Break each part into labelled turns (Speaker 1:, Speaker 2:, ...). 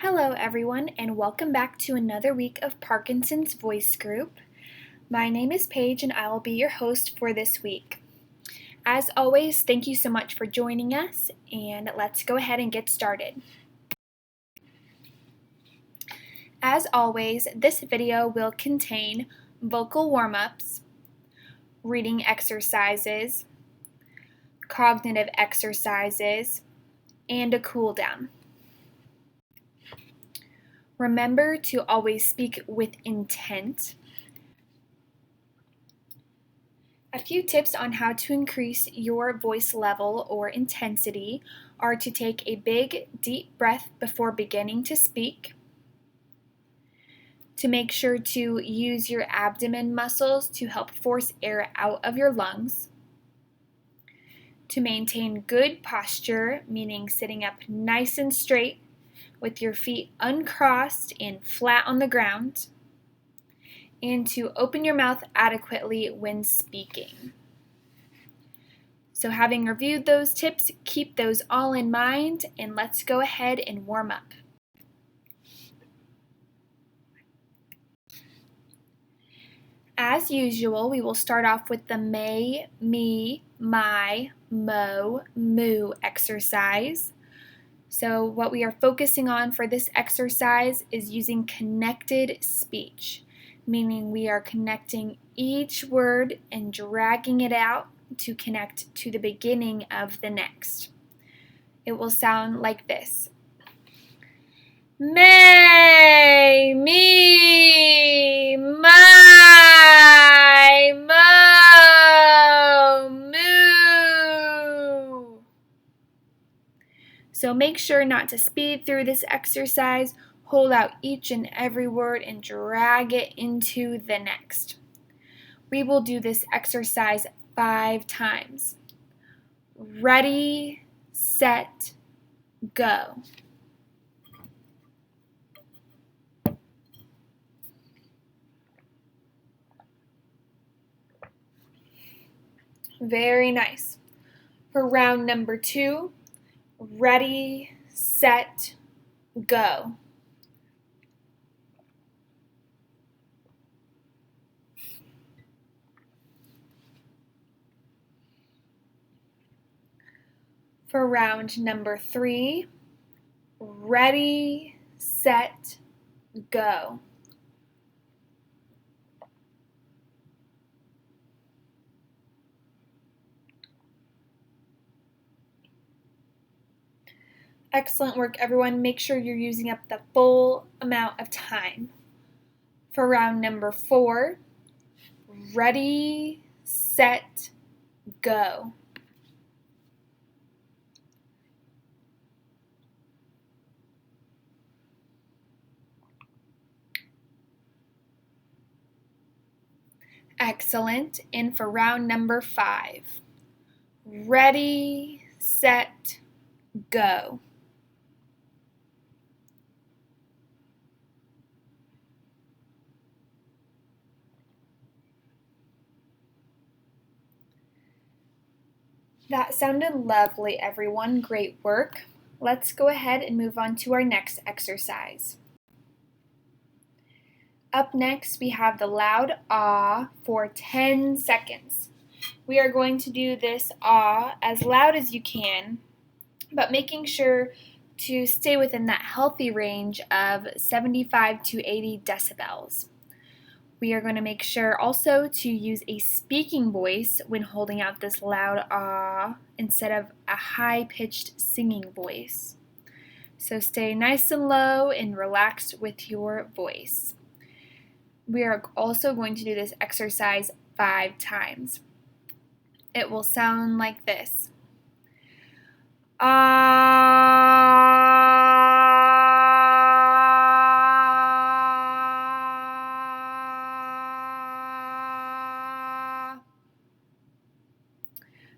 Speaker 1: Hello everyone and welcome back to another week of Parkinson's Voice Group. My name is Paige and I will be your host for this week. As always, thank you so much for joining us and let's go ahead and get started. As always, this video will contain vocal warm-ups, reading exercises, cognitive exercises, and a cool down. Remember to always speak with intent. A few tips on how to increase your voice level or intensity are to take a big, deep breath before beginning to speak, to make sure to use your abdomen muscles to help force air out of your lungs, to maintain good posture, meaning sitting up nice and straight with your feet uncrossed and flat on the ground, and to open your mouth adequately when speaking. So having reviewed those tips, keep those all in mind and let's go ahead and warm up. As usual, we will start off with the may, me, my, mo, moo exercise. So what we are focusing on for this exercise is using connected speech, meaning we are connecting each word and dragging it out to connect to the beginning of the next. It will sound like this. May, me, my, mo, moo. So make sure not to speed through this exercise. Hold out each and every word and drag it into the next. We will do this exercise 5 times. Ready, set, go. Very nice. For round number 2, ready, set, go. For round number 3, ready, set, go. Excellent work, everyone. Make sure you're using up the full amount of time. For round number 4, ready, set, go. Excellent. And for round number 5, ready, set, go. That sounded lovely, everyone. Great work. Let's go ahead and move on to our next exercise. Up next, we have the loud ah for 10 seconds. We are going to do this ah as loud as you can, but making sure to stay within that healthy range of 75 to 80 decibels. We are going to make sure also to use a speaking voice when holding out this loud ah instead of a high-pitched singing voice. So stay nice and low and relaxed with your voice. We are also going to do this exercise 5 times. It will sound like this. Ah.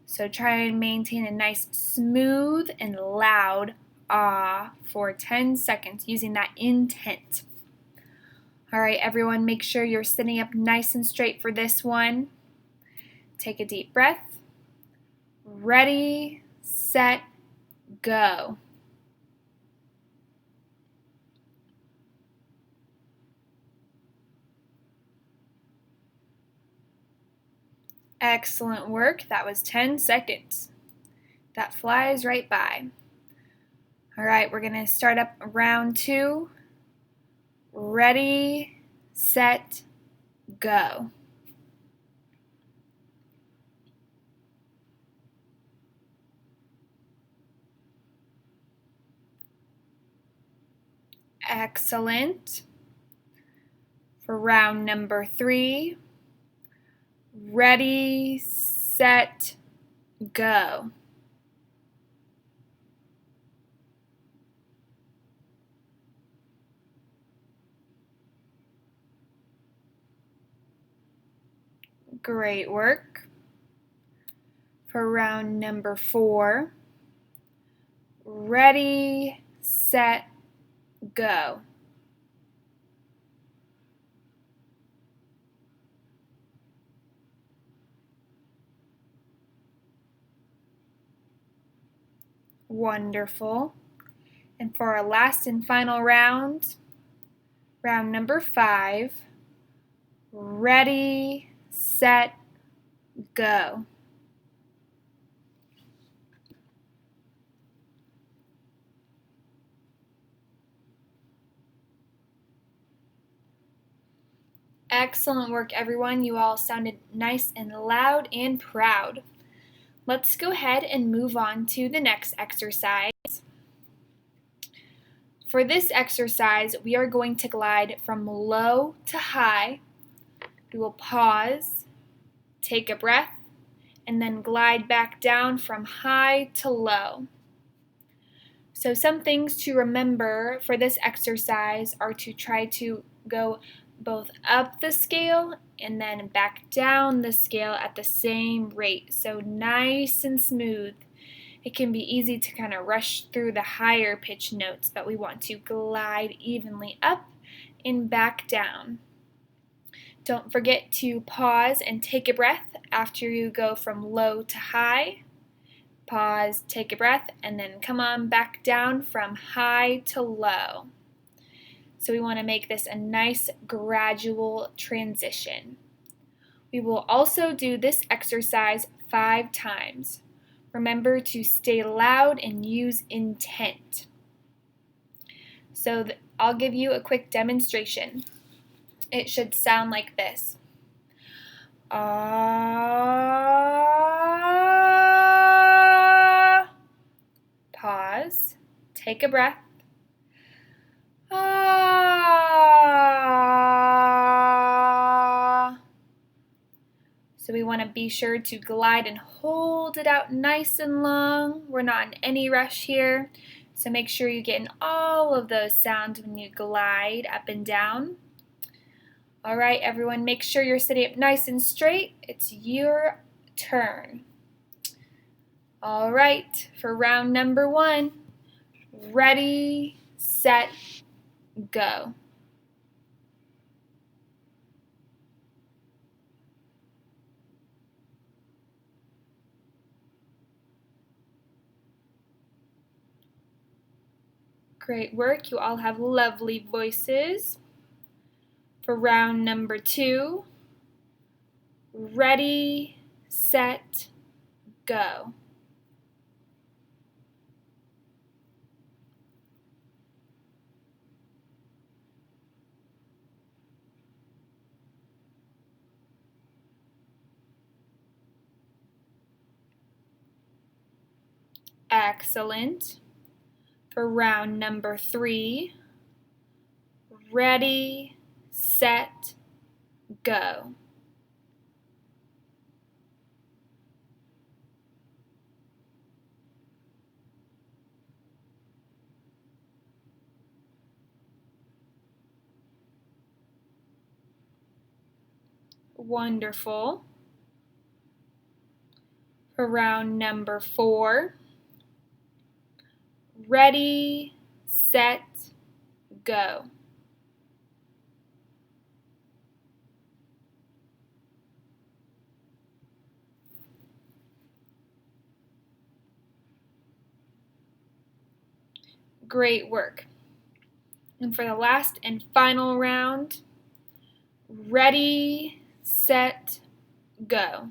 Speaker 1: So try and maintain a nice smooth and loud ah for 10 seconds using that intent. All right, everyone, make sure you're sitting up nice and straight for this one. Take a deep breath. Ready, set, go. Excellent work. That was 10 seconds. That flies right by. All right, we're going to start up round 2. Ready, set, go. Excellent. For round number 3, ready, set, go. Great work. For round number 4, ready, set, go. Wonderful. And for our last and final round, round number 5, ready, set, go. Excellent work, everyone. You all sounded nice and loud and proud. Let's go ahead and move on to the next exercise. For this exercise, we are going to glide from low to high. We will pause, take a breath, and then glide back down from high to low. So some things to remember for this exercise are to try to go both up the scale and then back down the scale at the same rate. So nice and smooth. It can be easy to kind of rush through the higher pitch notes, but we want to glide evenly up and back down. Don't forget to pause and take a breath after you go from low to high. Pause, take a breath, and then come on back down from high to low. So we want to make this a nice gradual transition. We will also do this exercise 5 times. Remember to stay loud and use intent. So I'll give you a quick demonstration. It should sound like this. Ah. Pause. Take a breath. Ah. So we want to be sure to glide and hold it out nice and long. We're not in any rush here. So make sure you get in all of those sounds when you glide up and down. All right, everyone, make sure you're sitting up nice and straight. It's your turn. All right, for round number 1, ready, set, go. Great work. You all have lovely voices. For round number 2, ready, set, go. Excellent. For round number 3, ready, set, go. Wonderful. For round number 4, ready, set, go. Great work. And for the last and final round, ready, set, go.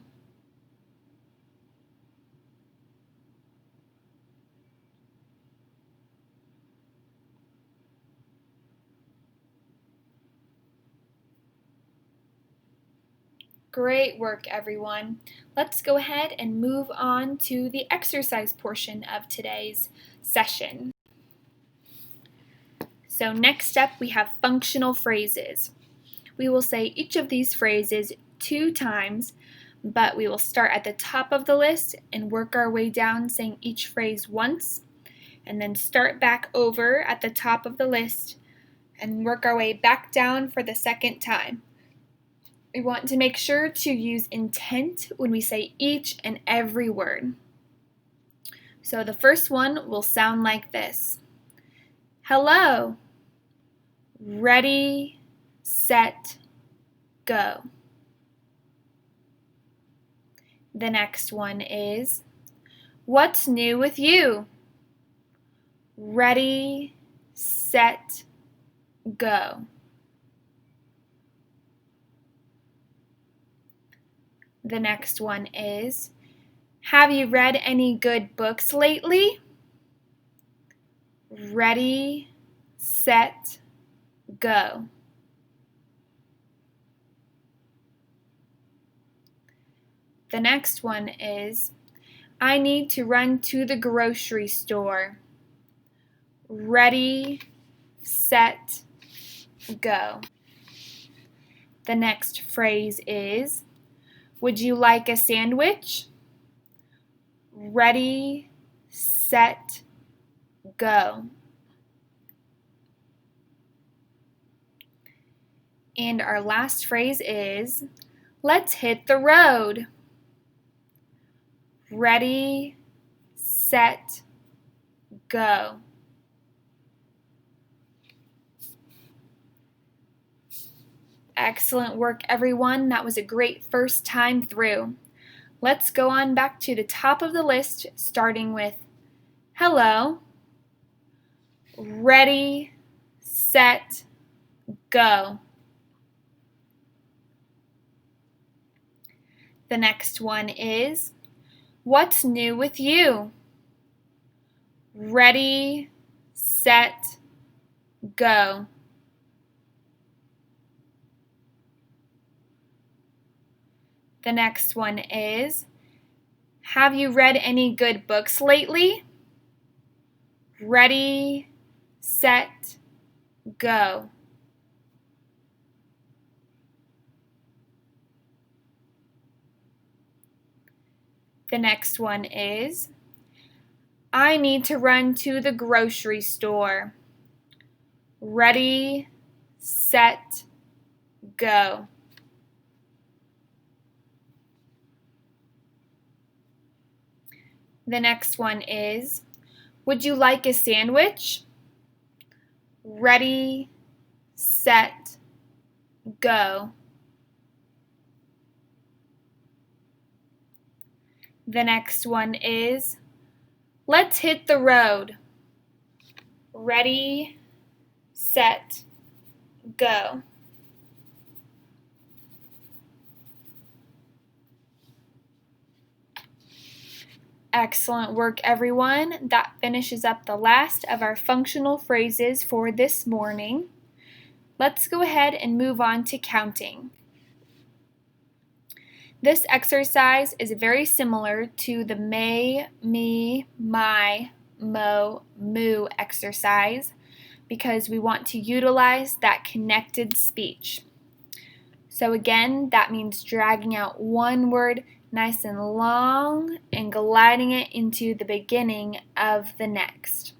Speaker 1: Great work, everyone. Let's go ahead and move on to the exercise portion of today's session. So next up, we have functional phrases. We will say each of these phrases 2 times, but we will start at the top of the list and work our way down saying each phrase once, and then start back over at the top of the list and work our way back down for the second time. We want to make sure to use intent when we say each and every word. So the first one will sound like this. Hello. Ready, set, go. The next one is, what's new with you? Ready, set, go. The next one is, have you read any good books lately? Ready, set, go. The next one is, I need to run to the grocery store. Ready, set, go. The next phrase is, would you like a sandwich? Ready, set, go. And our last phrase is, let's hit the road. Ready, set, go. Excellent work, everyone. That was a great first time through. Let's go on back to the top of the list, starting with hello, ready, set, go. The next one is, what's new with you? Ready, set, go. The next one is, have you read any good books lately? Ready, set, go. The next one is, I need to run to the grocery store. Ready, set, go. The next one is, would you like a sandwich? Ready, set, go. The next one is, let's hit the road. Ready, set, go. Excellent work, everyone. That finishes up the last of our functional phrases for this morning. Let's go ahead and move on to counting. This exercise is very similar to the may, me, my, mo, moo exercise because we want to utilize that connected speech. So again, that means dragging out one word nice and long and gliding it into the beginning of the next.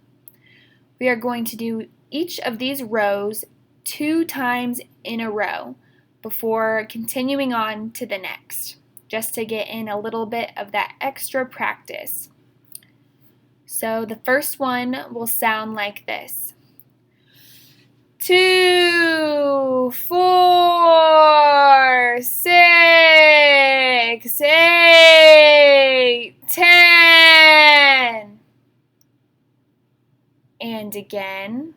Speaker 1: We are going to do each of these rows 2 times in a row before continuing on to the next, just to get in a little bit of that extra practice. So the first one will sound like this. 2, 4, 6, 8, 10. And again.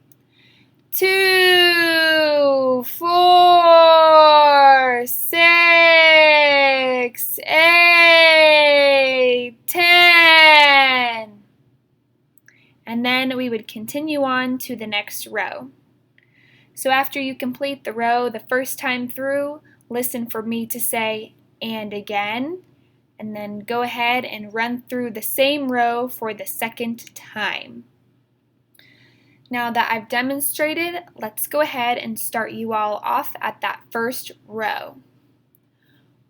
Speaker 1: 2, 4, 6, 8, 10. And then we would continue on to the next row. So after you complete the row the first time through, listen for me to say and again, and then go ahead and run through the same row for the second time. Now that I've demonstrated, let's go ahead and start you all off at that first row.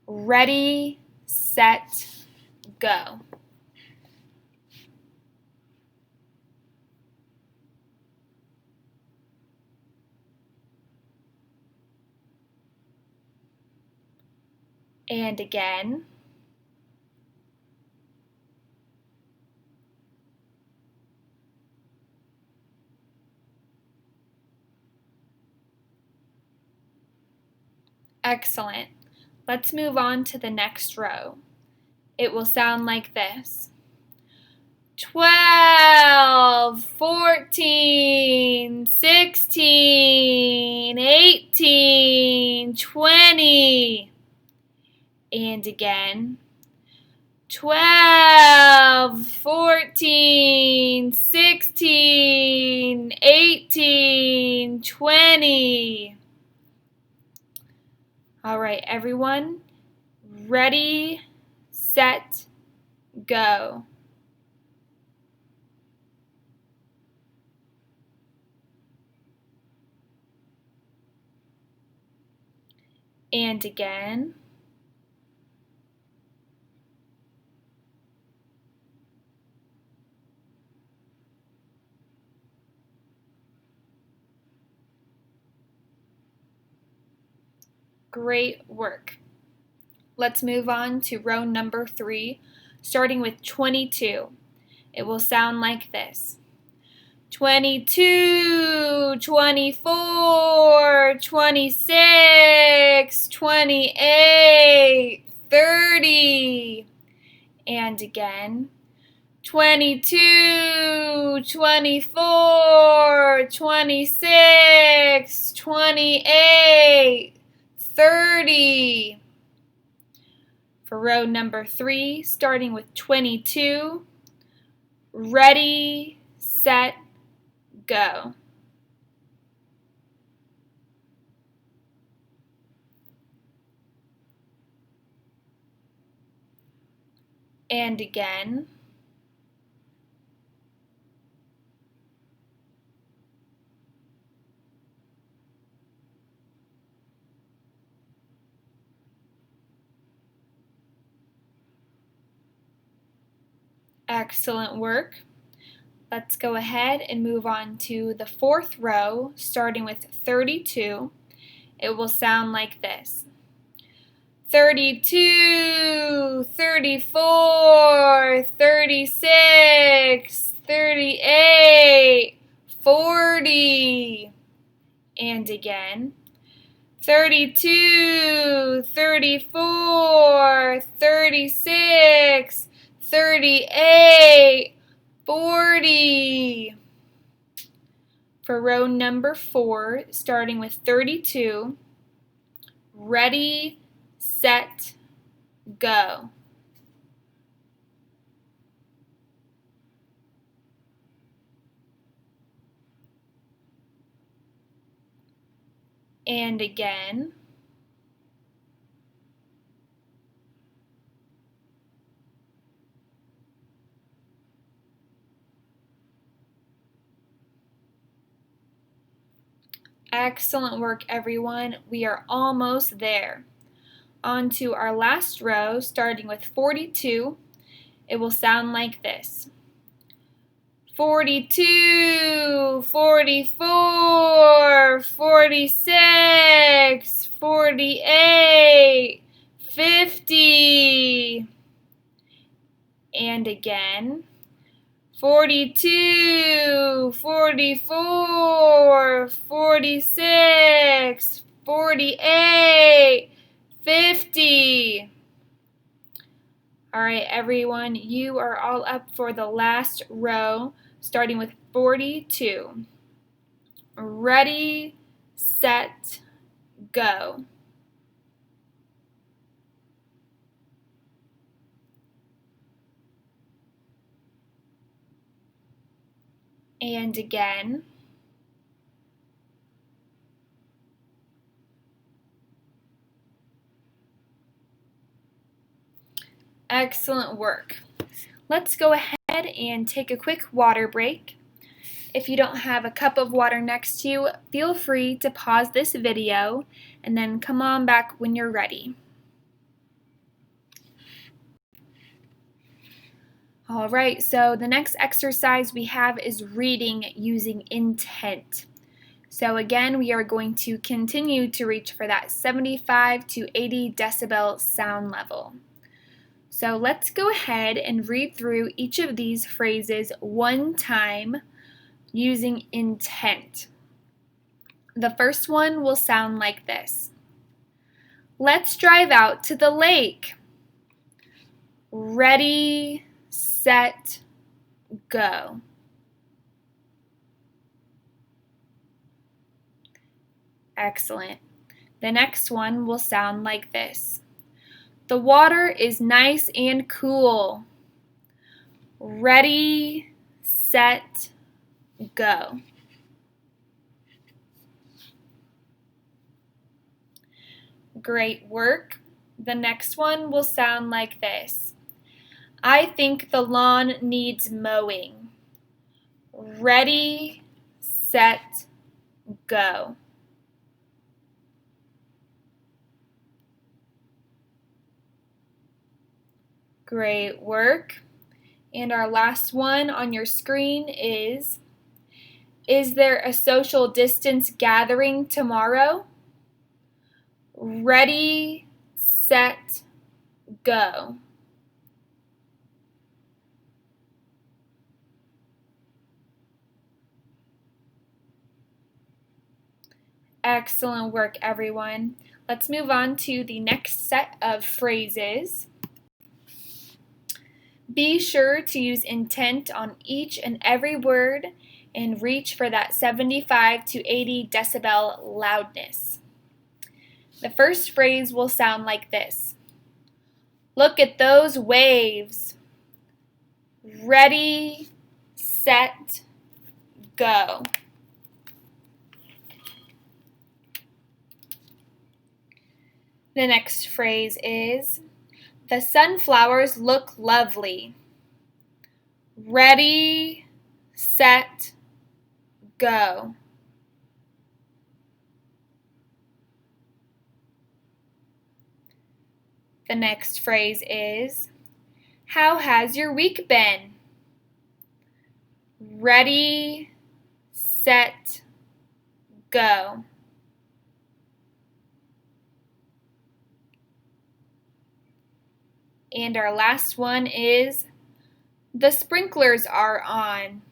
Speaker 1: Ready, set, go. And again. Excellent. Let's move on to the next row. It will sound like this. 12, 14, 16, 18, 20. And again. 12, 14, 16, 18, 20. All right, everyone. Ready, set, go. And again. Great work. Let's move on to row number 3, starting with 22. It will sound like this. 22, 24, 26, 28, 30. And again. 22, 24, 26, 28, 30. For row number 3, starting with 22, ready, set, go. And again. Excellent work. Let's go ahead and move on to the 4th row, starting with 32. It will sound like this. 32, 34, 36, 38, 40. And again. 32, 34, 36, 38, 40. For row number 4, starting with 32, ready, set, go. And again. Excellent work, everyone. We are almost there. On to our last row, starting with 42. It will sound like this. 42, 44, 46, 48, 50. And again. 42, 44, 46, 48, 50. All right, everyone, you are all up for the last row, starting with 42. Ready, set, go. And again. Excellent work. Let's go ahead and take a quick water break. If you don't have a cup of water next to you, feel free to pause this video and then come on back when you're ready. All right, so the next exercise we have is reading using intent. So again, we are going to continue to reach for that 75 to 80 decibel sound level. So let's go ahead and read through each of these phrases one time using intent. The first one will sound like this. Let's drive out to the lake. Ready, set, go. Excellent. The next one will sound like this. The water is nice and cool. Ready, set, go. Great work. The next one will sound like this. I think the lawn needs mowing. Ready, set, go. Great work. And our last one on your screen is there a social distance gathering tomorrow? Ready, set, go. Excellent work, everyone. Let's move on to the next set of phrases. Be sure to use intent on each and every word and reach for that 75 to 80 decibel loudness. The first phrase will sound like this. Look at those waves. Ready, set, go. The next phrase is, the sunflowers look lovely. Ready, set, go. The next phrase is, how has your week been? Ready, set, go. And our last one is, the sprinklers are on.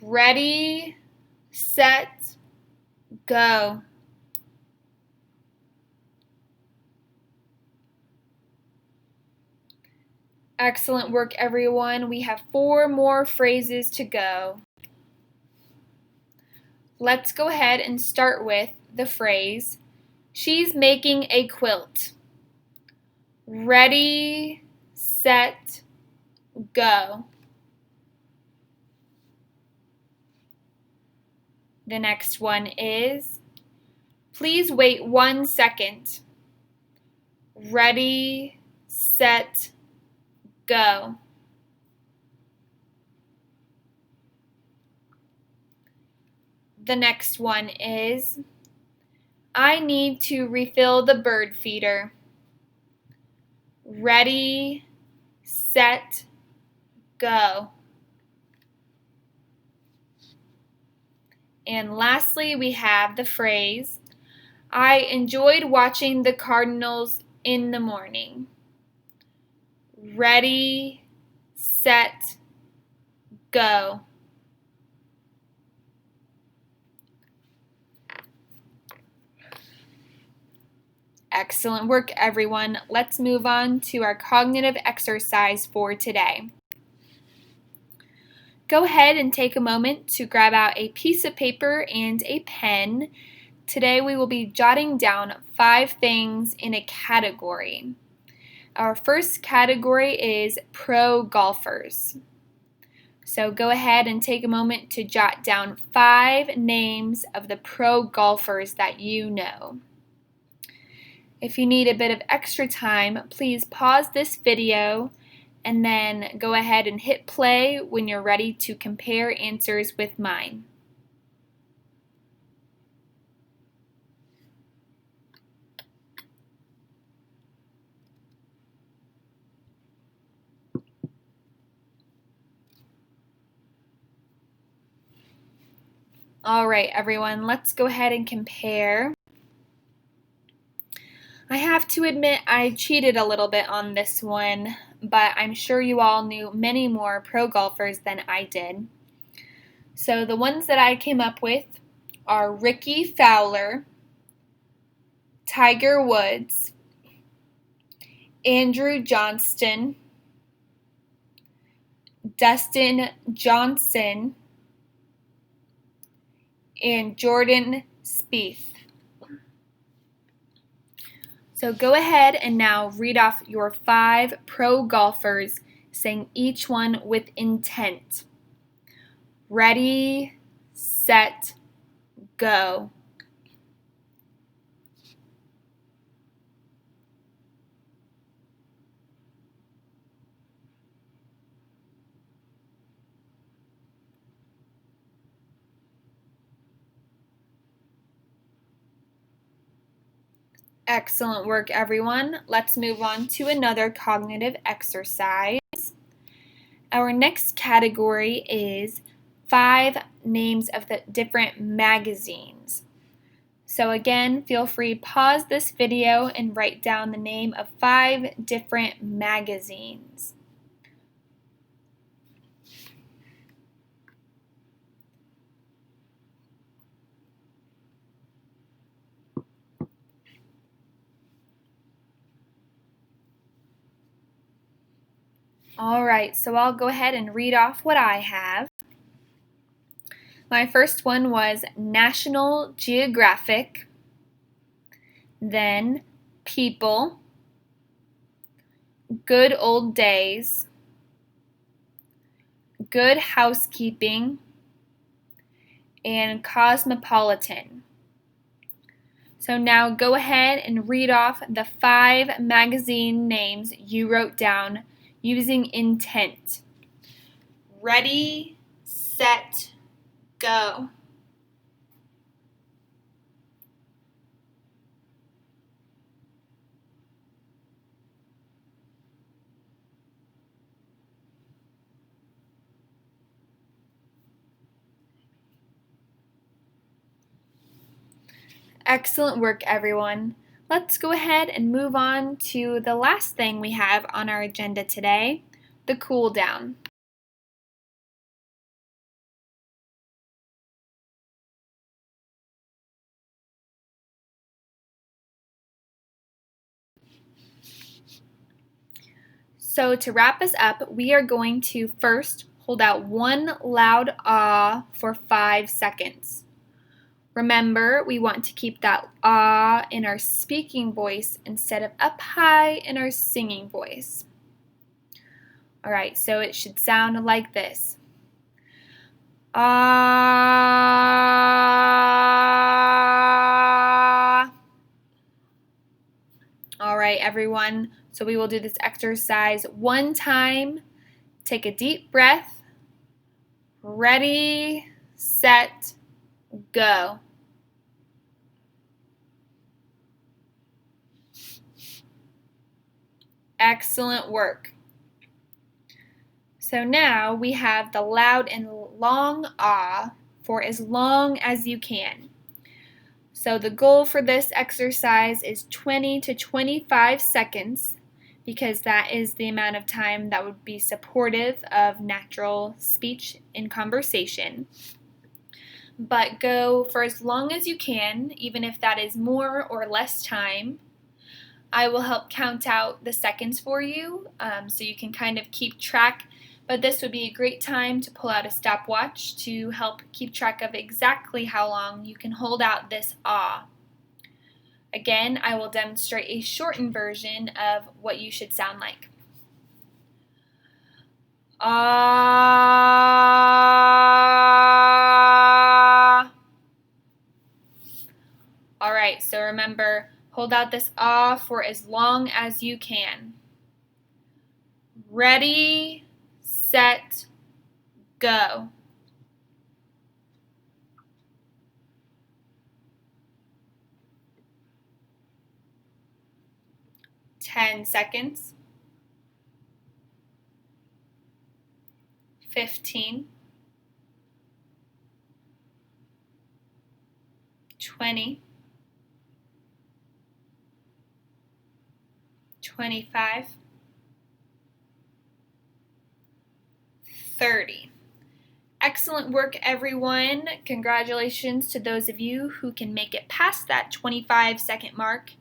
Speaker 1: Ready, set, go. Excellent work, everyone. We have 4 more phrases to go. Let's go ahead and start with the phrase, she's making a quilt. Ready, set, go. The next one is, please wait 1 second. Ready, set, go. The next one is, I need to refill the bird feeder. Ready, set, go. And lastly, we have the phrase, I enjoyed watching the Cardinals in the morning. Ready, set, go. Excellent work, everyone. Let's move on to our cognitive exercise for today. Go ahead and take a moment to grab out a piece of paper and a pen. Today we will be jotting down 5 things in a category. Our first category is pro golfers. So go ahead and take a moment to jot down 5 names of the pro golfers that you know. If you need a bit of extra time, please pause this video and then go ahead and hit play when you're ready to compare answers with mine. All right, everyone, let's go ahead and compare. I have to admit I cheated a little bit on this one, but I'm sure you all knew many more pro golfers than I did. So the ones that I came up with are Rickie Fowler, Tiger Woods, Andrew Johnston, Dustin Johnson, and Jordan Spieth. So go ahead and now read off your 5 pro golfers, saying each one with intent. Ready, set, go. Excellent work, everyone. Let's move on to another cognitive exercise. Our next category is 5 names of the different magazines. So again, feel free to pause this video and write down the name of 5 different magazines. All right, so I'll go ahead and read off what I have. My first one was National Geographic, then People, Good Old Days, Good Housekeeping, and Cosmopolitan. So now go ahead and read off the 5 magazine names you wrote down using intent. Ready, set, go. Excellent work, everyone. Let's go ahead and move on to the last thing we have on our agenda today, the cool down. So to wrap us up, we are going to first hold out one loud ah for 5 seconds. Remember, we want to keep that ah in our speaking voice instead of up high in our singing voice. All right, so it should sound like this. Ah. All right, everyone. So we will do this exercise one time. Take a deep breath. Ready, set, go. Excellent work. So now we have the loud and long ah for as long as you can. So the goal for this exercise is 20 to 25 seconds because that is the amount of time that would be supportive of natural speech in conversation. But go for as long as you can, even if that is more or less time. I will help count out the seconds for you so you can kind of keep track, but this would be a great time to pull out a stopwatch to help keep track of exactly how long you can hold out this ah. Again, I will demonstrate a shortened version of what you should sound like. Ah. All right, so remember, Hold out this ah for as long as you can. Ready, set, go. 10 seconds. 15. 20. 25. 30. Excellent work, everyone. Congratulations to those of you who can make it past that 25-second mark.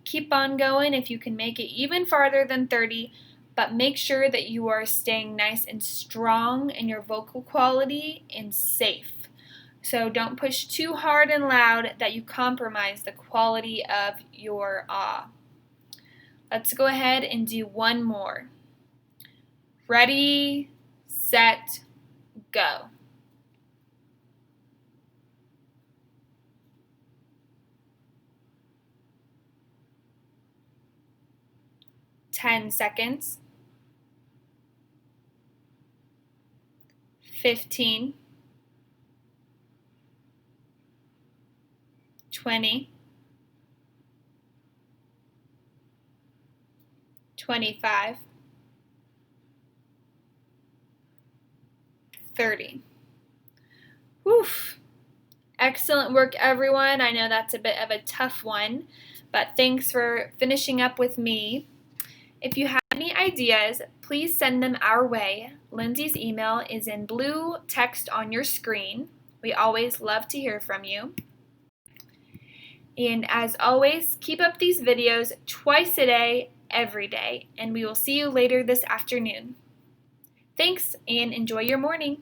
Speaker 1: Keep on going if you can make it even farther than 30, but make sure that you are staying nice and strong in your vocal quality and safe. So don't push too hard and loud that you compromise the quality of your ah. Let's go ahead and do one more. Ready, set, go. 10 seconds. 15. 20. 25. 30. Woof. Excellent work, everyone. I know that's a bit of a tough one, but thanks for finishing up with me. If you have any ideas, please send them our way. Lindsay's email is in blue text on your screen. We always love to hear from you. And as always, keep up these videos twice a day, every day, and we will see you later this afternoon. Thanks, and enjoy your morning.